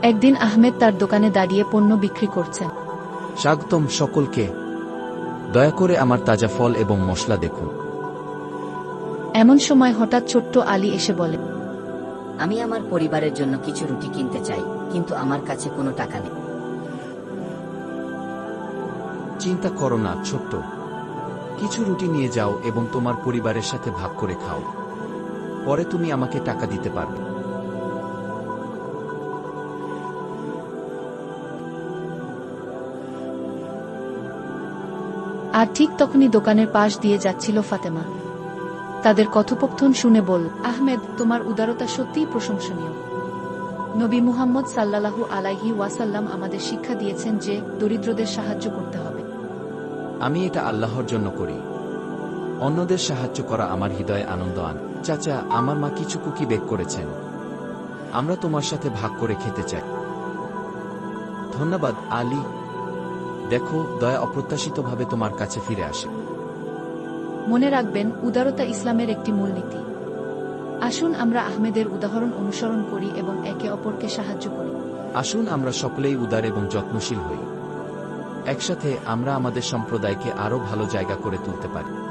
একদিন আহমেদ তার দোকানে দাঁড়িয়ে পণ্য বিক্রি করছেন। স্বাগতম সকলকে। দয়া করে আমার তাজা ফল এবং মশলা দেখুন। এমন সময় হঠাৎ ছোট্ট আলী এসে বলে, আমি আমার পরিবারের জন্য কিছু রুটি কিনতে চাই, কিন্তু আমার কাছে কোনো টাকা নেই। চিন্তা করো না ছোট্ট, কিছু রুটি নিয়ে যাও এবং তোমার পরিবারের সাথে ভাগ করে খাও। পরে তুমি আমাকে টাকা দিতে পারবে। আর ঠিক তখনই দোকানের পাশ দিয়ে যাচ্ছিল ফাতেমা। তাদের কথোপকথন শুনে বলল, আহমেদ, তোমার উদারতা সত্যিই প্রশংসনীয়। নবী মুহাম্মদ সাল্লাল্লাহু আলাইহি ওয়াসাল্লাম আমাদের শিক্ষা দিয়েছেন যে দরিদ্রদের সাহায্য করতে হবে। আমি এটা আল্লাহর জন্য করি। অন্যদের সাহায্য করা আমার হৃদয়ে আনন্দ আনে। চাচা, আমার মা কিছু কুকি বেক করেছেন, আমরা তোমার সাথে ভাগ করে খেতে চাই। ধন্যবাদ আলী। দেখো, দয়া অপ্রত্যাশিতভাবে তোমার কাছে ফিরে আসে। মনে রাখবেন, উদারতা ইসলামের একটি মূলনীতি। আসুন আমরা আহমেদের উদাহরণ অনুসরণ করি এবং একে অপরকে সাহায্য করি। আসুন আমরা সকলেই উদার এবং যত্নশীল হই। একসাথে আমরা আমাদের সম্প্রদায়কে আরও ভালো জায়গা করে তুলতে পারি।